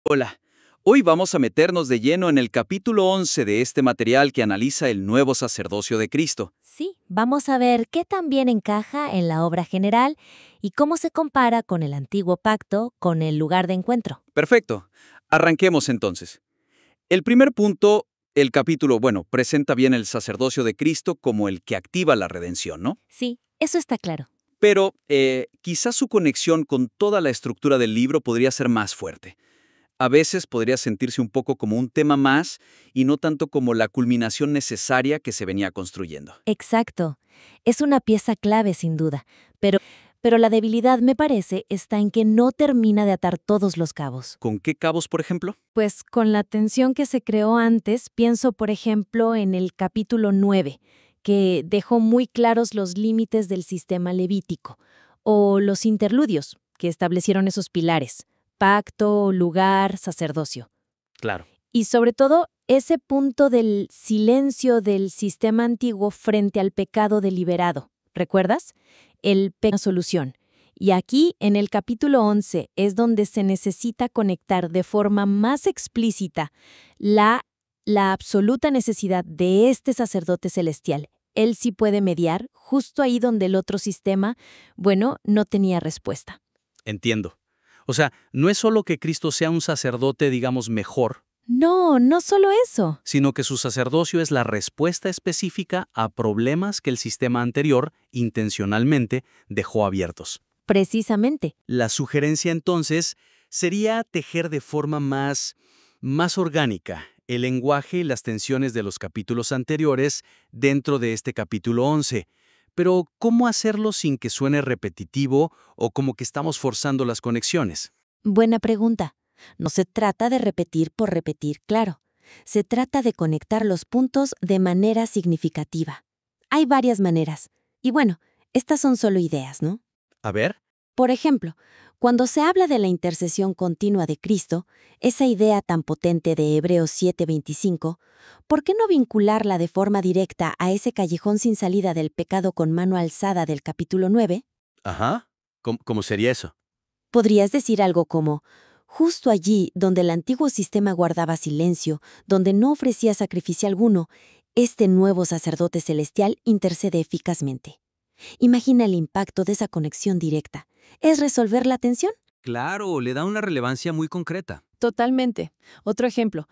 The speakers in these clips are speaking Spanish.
Hola, hoy vamos a meternos de lleno en el capítulo 11 de este material que analiza el nuevo sacerdocio de Cristo. Sí, vamos a ver qué también encaja en la obra general y cómo se compara con el antiguo pacto, con el lugar de encuentro. Perfecto, arranquemos entonces. El primer punto, el capítulo, presenta bien el sacerdocio de Cristo como el que activa la redención, ¿no? Sí, eso está claro. Pero quizás su conexión con toda la estructura del libro podría ser más fuerte. A veces podría sentirse un poco como un tema más y no tanto como la culminación necesaria que se venía construyendo. Exacto. Es una pieza clave sin duda, pero la debilidad, me parece, está en que no termina de atar todos los cabos. ¿Con qué cabos, por ejemplo? Pues con la tensión que se creó antes, pienso por ejemplo en el capítulo 9, que dejó muy claros los límites del sistema levítico, o los interludios, que establecieron esos pilares: pacto, lugar, sacerdocio. Claro. Y sobre todo, ese punto del silencio del sistema antiguo frente al pecado deliberado. ¿Recuerdas? El pecado solución. Y aquí, en el capítulo 11, es donde se necesita conectar de forma más explícita la, la absoluta necesidad de este sacerdote celestial. Él sí puede mediar justo ahí donde el otro sistema, no tenía respuesta. Entiendo. O sea, no es solo que Cristo sea un sacerdote, digamos, mejor, No, no solo eso. sino que su sacerdocio es la respuesta específica a problemas que el sistema anterior, intencionalmente, dejó abiertos. Precisamente. La sugerencia entonces sería tejer de forma más orgánica el lenguaje y las tensiones de los capítulos anteriores dentro de este capítulo 11. Pero, ¿cómo hacerlo sin que suene repetitivo o como que estamos forzando las conexiones? Buena pregunta. No se trata de repetir por repetir, claro. Se trata de conectar los puntos de manera significativa. Hay varias maneras. Y estas son solo ideas, ¿no? A ver. Por ejemplo, cuando se habla de la intercesión continua de Cristo, esa idea tan potente de Hebreos 7:25, ¿por qué no vincularla de forma directa a ese callejón sin salida del pecado con mano alzada del capítulo 9? Ajá. ¿Cómo sería eso? Podrías decir algo como: justo allí donde el antiguo sistema guardaba silencio, donde no ofrecía sacrificio alguno, este nuevo sacerdote celestial intercede eficazmente. Imagina el impacto de esa conexión directa. ¿Es resolver la tensión? Claro, le da una relevancia muy concreta. Totalmente. Otro ejemplo,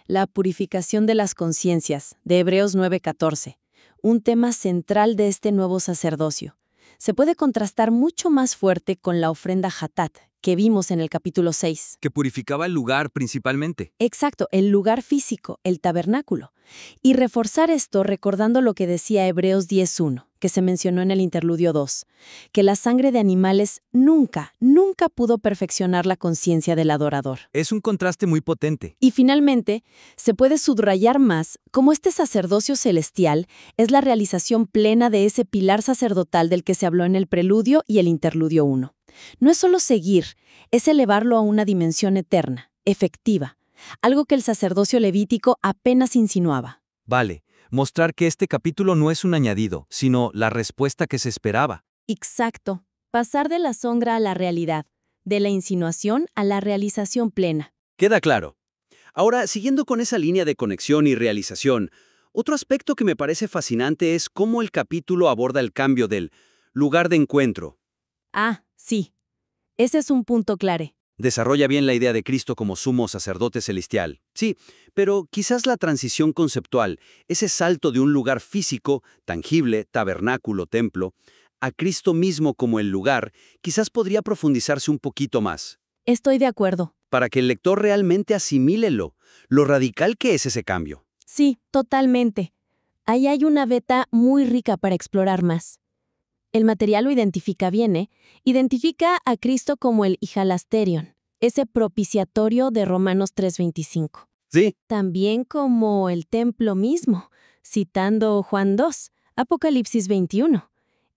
la purificación de las conciencias, de Hebreos 9:14, un tema central de este nuevo sacerdocio. Se puede contrastar mucho más fuerte con la ofrenda Hatat, que vimos en el capítulo 6. Que purificaba el lugar principalmente. Exacto, el lugar físico, el tabernáculo. Y reforzar esto recordando lo que decía Hebreos 10:1, que se mencionó en el interludio 2, que la sangre de animales nunca pudo perfeccionar la conciencia del adorador. Es un contraste muy potente. Y finalmente, se puede subrayar más cómo este sacerdocio celestial es la realización plena de ese pilar sacerdotal del que se habló en el preludio y el interludio 1. No es solo seguir, es elevarlo a una dimensión eterna, efectiva, algo que el sacerdocio levítico apenas insinuaba. Vale, mostrar que este capítulo no es un añadido, sino la respuesta que se esperaba. Exacto, pasar de la sombra a la realidad, de la insinuación a la realización plena. Queda claro. Ahora, siguiendo con esa línea de conexión y realización, otro aspecto que me parece fascinante es cómo el capítulo aborda el cambio del lugar de encuentro. Ah, sí, ese es un punto clave. Desarrolla bien la idea de Cristo como sumo sacerdote celestial. Sí, pero quizás la transición conceptual, ese salto de un lugar físico, tangible, tabernáculo, templo, a Cristo mismo como el lugar, quizás podría profundizarse un poquito más, Estoy de acuerdo. para que el lector realmente asimile lo radical que es ese cambio. Sí, totalmente. Ahí hay una beta muy rica para explorar más. El material lo identifica bien, ¿eh? Identifica a Cristo como el hijalasterion, ese propiciatorio de Romanos 3:25. Sí, También como el templo mismo, citando Juan 2, Apocalipsis 21,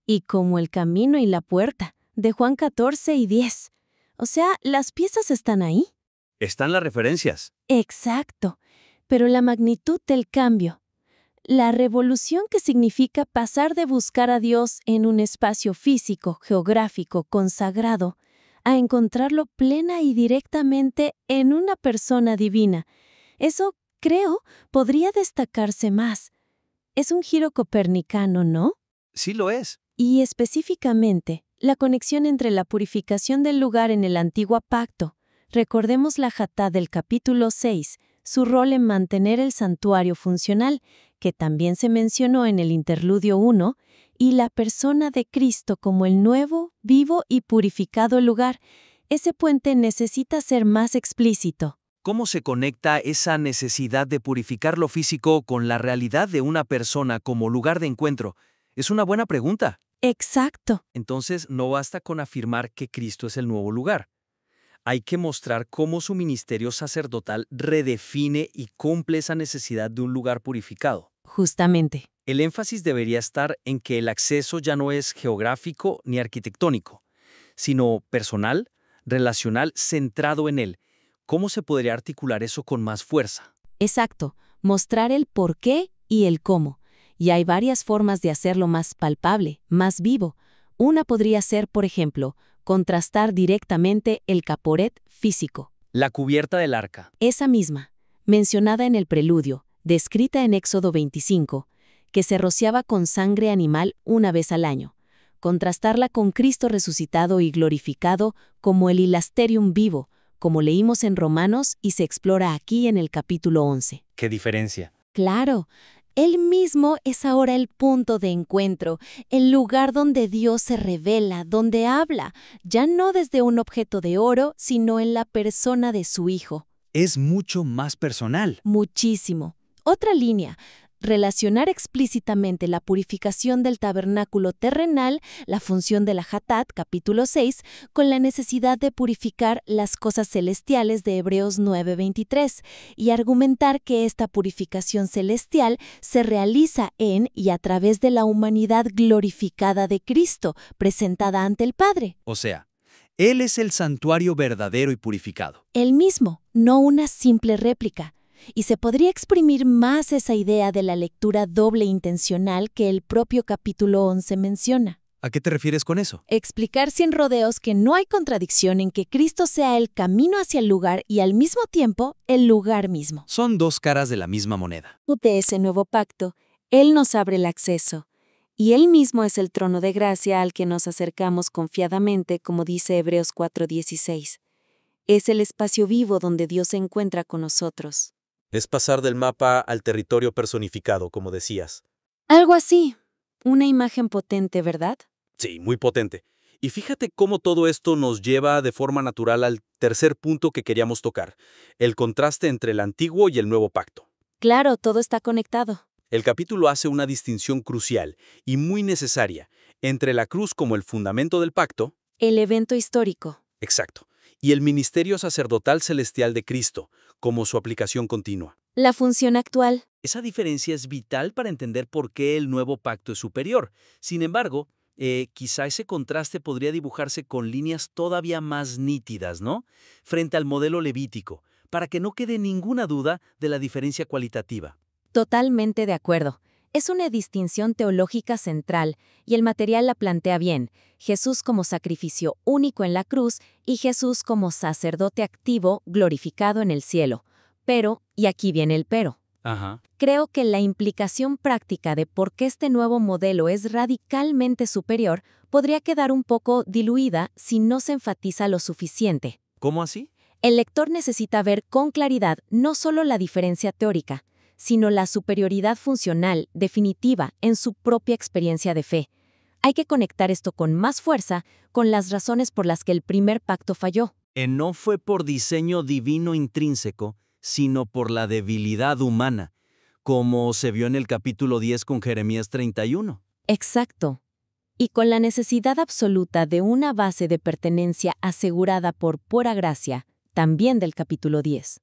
y como el camino y la puerta, de Juan 14:10. O sea, las piezas están ahí. están las referencias. Exacto. Pero la magnitud del cambio, la revolución que significa pasar de buscar a Dios en un espacio físico, geográfico, consagrado, a encontrarlo plena y directamente en una persona divina. Eso, creo, podría destacarse más. Es un giro copernicano, ¿no? Sí lo es. Y específicamente, la conexión entre la purificación del lugar en el antiguo pacto. Recordemos la Jatá del capítulo 6, su rol en mantener el santuario funcional, que también se mencionó en el interludio 1, y la persona de Cristo como el nuevo, vivo y purificado lugar. Ese puente necesita ser más explícito. ¿Cómo se conecta esa necesidad de purificar lo físico con la realidad de una persona como lugar de encuentro? Es una buena pregunta. Exacto. Entonces, no basta con afirmar que Cristo es el nuevo lugar. Hay que mostrar cómo su ministerio sacerdotal redefine y cumple esa necesidad de un lugar purificado. Justamente. El énfasis debería estar en que el acceso ya no es geográfico ni arquitectónico, sino personal, relacional, centrado en él. ¿Cómo se podría articular eso con más fuerza? Exacto. Mostrar el por qué y el cómo. Y hay varias formas de hacerlo más palpable, más vivo. Una podría ser, por ejemplo, contrastar directamente el caporet físico. La cubierta del arca. Esa misma, mencionada en el preludio, descrita en Éxodo 25, que se rociaba con sangre animal una vez al año. Contrastarla con Cristo resucitado y glorificado como el hilasterium vivo, como leímos en Romanos y se explora aquí en el capítulo 11. ¿Qué diferencia? Claro, Él mismo es ahora el punto de encuentro, el lugar donde Dios se revela, donde habla, ya no desde un objeto de oro, sino en la persona de su Hijo. Es mucho más personal. Muchísimo. Otra línea. Relacionar explícitamente la purificación del tabernáculo terrenal, la función de la Jatat, capítulo 6, con la necesidad de purificar las cosas celestiales de Hebreos 9:23, y argumentar que esta purificación celestial se realiza en y a través de la humanidad glorificada de Cristo, presentada ante el Padre. O sea, Él es el santuario verdadero y purificado. Él mismo, no una simple réplica. Y se podría exprimir más esa idea de la lectura doble intencional que el propio capítulo 11 menciona. ¿A qué te refieres con eso? Explicar sin rodeos que no hay contradicción en que Cristo sea el camino hacia el lugar y al mismo tiempo el lugar mismo. Son dos caras de la misma moneda. De ese nuevo pacto, Él nos abre el acceso. Y Él mismo es el trono de gracia al que nos acercamos confiadamente, como dice Hebreos 4:16. Es el espacio vivo donde Dios se encuentra con nosotros. Es pasar del mapa al territorio personificado, como decías. Algo así. Una imagen potente, ¿verdad? Sí, muy potente. Y fíjate cómo todo esto nos lleva de forma natural al tercer punto que queríamos tocar, el contraste entre el antiguo y el nuevo pacto. Claro, todo está conectado. El capítulo hace una distinción crucial y muy necesaria entre la cruz como el fundamento del pacto, El evento histórico. exacto, y el ministerio sacerdotal celestial de Cristo como su aplicación continua. La función actual. Esa diferencia es vital para entender por qué el nuevo pacto es superior. Sin embargo, quizá ese contraste podría dibujarse con líneas todavía más nítidas, ¿no? Frente al modelo levítico, para que no quede ninguna duda de la diferencia cualitativa. Totalmente de acuerdo. Es una distinción teológica central, y el material la plantea bien. Jesús como sacrificio único en la cruz y Jesús como sacerdote activo glorificado en el cielo. Pero, y aquí viene el pero. Ajá. Creo que la implicación práctica de por qué este nuevo modelo es radicalmente superior podría quedar un poco diluida si no se enfatiza lo suficiente. ¿Cómo así? El lector necesita ver con claridad no solo la diferencia teórica, sino la superioridad funcional, definitiva, en su propia experiencia de fe. Hay que conectar esto con más fuerza con las razones por las que el primer pacto falló. No fue por diseño divino intrínseco, sino por la debilidad humana, como se vio en el capítulo 10 con Jeremías 31. Exacto. Y con la necesidad absoluta de una base de pertenencia asegurada por pura gracia, también del capítulo 10.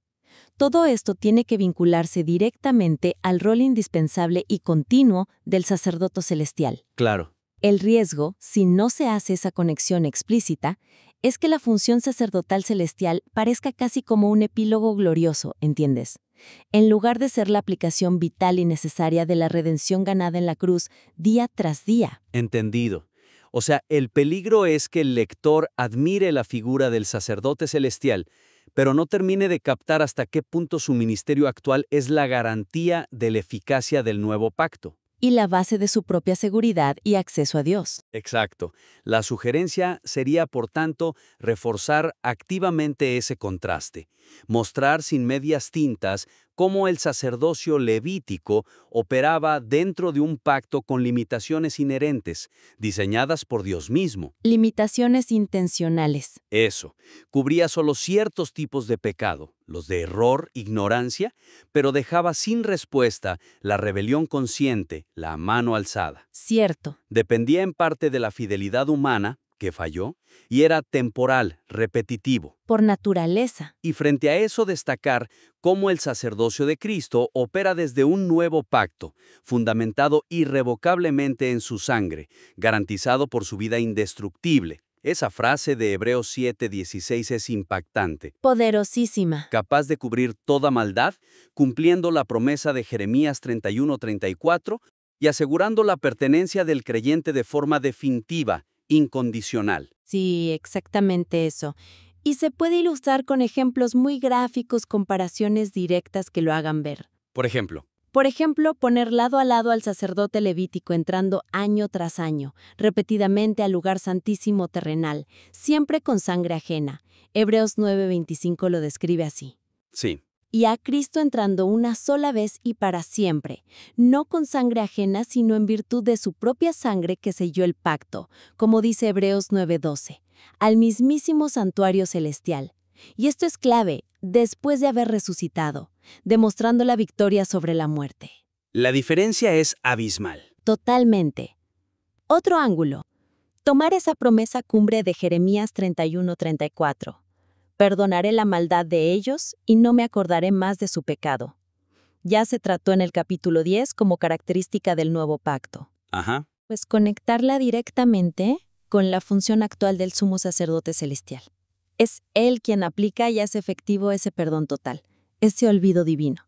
Todo esto tiene que vincularse directamente al rol indispensable y continuo del sacerdote celestial. Claro. El riesgo, si no se hace esa conexión explícita, es que la función sacerdotal celestial parezca casi como un epílogo glorioso, ¿entiendes? En lugar de ser la aplicación vital y necesaria de la redención ganada en la cruz día tras día. Entendido. O sea, el peligro es que el lector admire la figura del sacerdote celestial, pero no termine de captar hasta qué punto su ministerio actual es la garantía de la eficacia del nuevo pacto. Y la base de su propia seguridad y acceso a Dios. Exacto. La sugerencia sería, por tanto, reforzar activamente ese contraste, mostrar sin medias tintas cómo el sacerdocio levítico operaba dentro de un pacto con limitaciones inherentes, diseñadas por Dios mismo. Limitaciones intencionales. Eso, cubría solo ciertos tipos de pecado, los de error, ignorancia, pero dejaba sin respuesta la rebelión consciente, la mano alzada. Cierto. Dependía en parte de la fidelidad humana, que falló, y era temporal, repetitivo. Por naturaleza. Y frente a eso destacar cómo el sacerdocio de Cristo opera desde un nuevo pacto, fundamentado irrevocablemente en su sangre, garantizado por su vida indestructible. Esa frase de Hebreos 7:16 es impactante. Poderosísima. Capaz de cubrir toda maldad, cumpliendo la promesa de Jeremías 31:34 y asegurando la pertenencia del creyente de forma definitiva, incondicional. Sí, exactamente eso. Y se puede ilustrar con ejemplos muy gráficos, comparaciones directas que lo hagan ver. Por ejemplo, Por ejemplo, poner lado a lado al sacerdote levítico entrando año tras año, repetidamente al lugar santísimo terrenal, siempre con sangre ajena. Hebreos 9:25 lo describe así. sí. Y a Cristo entrando una sola vez y para siempre, no con sangre ajena, sino en virtud de su propia sangre que selló el pacto, como dice Hebreos 9:12, al mismísimo santuario celestial. Y esto es clave, después de haber resucitado, demostrando la victoria sobre la muerte. La diferencia es abismal. Totalmente. Otro ángulo. Tomar esa promesa cumbre de Jeremías 31:34. Perdonaré la maldad de ellos y no me acordaré más de su pecado. Ya se trató en el capítulo 10 como característica del nuevo pacto. Ajá. Pues conectarla directamente con la función actual del sumo sacerdote celestial. Es él quien aplica y hace efectivo ese perdón total, ese olvido divino.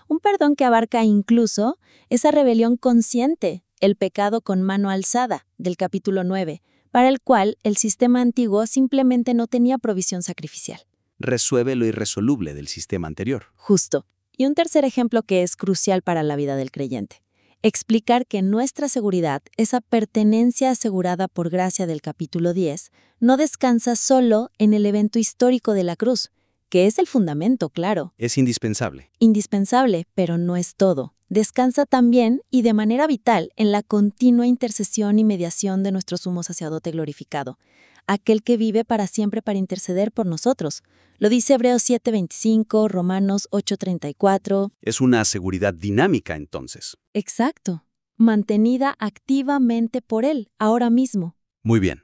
Un perdón que abarca incluso esa rebelión consciente, el pecado con mano alzada, del capítulo 9, para el cual el sistema antiguo simplemente no tenía provisión sacrificial. Resuelve lo irresoluble del sistema anterior. Justo. Y un tercer ejemplo que es crucial para la vida del creyente. Explicar que nuestra seguridad, esa pertenencia asegurada por gracia del capítulo 10, no descansa solo en el evento histórico de la cruz, que es el fundamento, claro. Es indispensable. Indispensable, pero no es todo. Descansa también, y de manera vital, en la continua intercesión y mediación de nuestro sumo sacerdote glorificado, aquel que vive para siempre para interceder por nosotros. Lo dice Hebreos 7:25, Romanos 8:34. Es una seguridad dinámica, entonces. Exacto. Mantenida activamente por él, ahora mismo. Muy bien.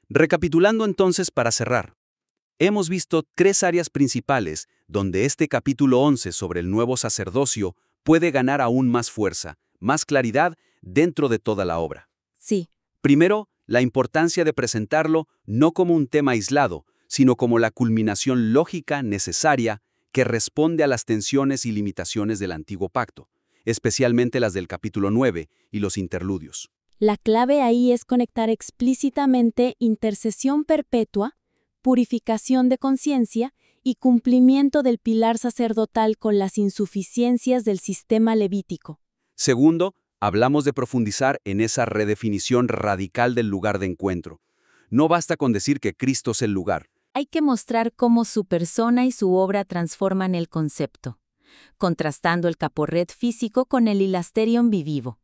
Recapitulando entonces para cerrar. Hemos visto 3 áreas principales donde este capítulo 11 sobre el nuevo sacerdocio puede ganar aún más fuerza, más claridad dentro de toda la obra. Sí. Primero, la importancia de presentarlo no como un tema aislado, sino como la culminación lógica necesaria que responde a las tensiones y limitaciones del antiguo pacto, especialmente las del capítulo 9 y los interludios. La clave ahí es conectar explícitamente intercesión perpetua, purificación de conciencia y cumplimiento del pilar sacerdotal con las insuficiencias del sistema levítico. Segundo, hablamos de profundizar en esa redefinición radical del lugar de encuentro. No basta con decir que Cristo es el lugar. Hay que mostrar cómo su persona y su obra transforman el concepto, contrastando el caporret físico con el hilasterion vivivo,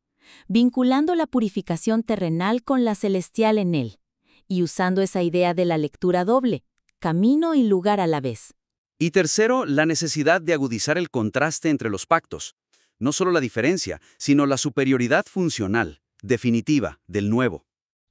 vinculando la purificación terrenal con la celestial en él, y usando esa idea de la lectura doble, camino y lugar a la vez. Y tercero, la necesidad de agudizar el contraste entre los pactos. No solo la diferencia, sino la superioridad funcional, definitiva, del nuevo.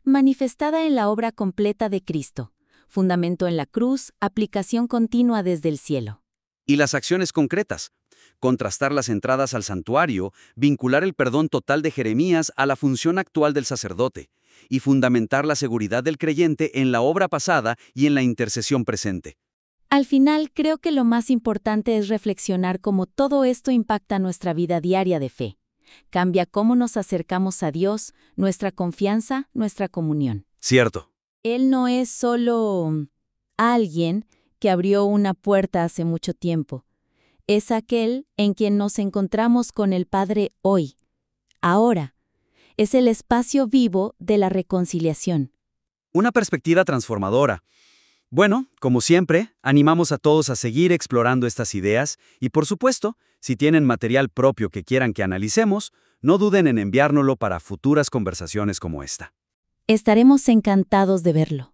Manifestada en la obra completa de Cristo, fundamento en la cruz, aplicación continua desde el cielo. Y las acciones concretas. Contrastar las entradas al santuario, vincular el perdón total de Jeremías a la función actual del sacerdote, y fundamentar la seguridad del creyente en la obra pasada y en la intercesión presente. Al final, creo que lo más importante es reflexionar cómo todo esto impacta nuestra vida diaria de fe. Cambia cómo nos acercamos a Dios, nuestra confianza, nuestra comunión. Cierto. Él no es solo alguien que abrió una puerta hace mucho tiempo. Es aquel en quien nos encontramos con el Padre hoy, ahora. Es el espacio vivo de la reconciliación. Una perspectiva transformadora. Bueno, como siempre, animamos a todos a seguir explorando estas ideas y, por supuesto, si tienen material propio que quieran que analicemos, no duden en enviárnoslo para futuras conversaciones como esta. Estaremos encantados de verlo.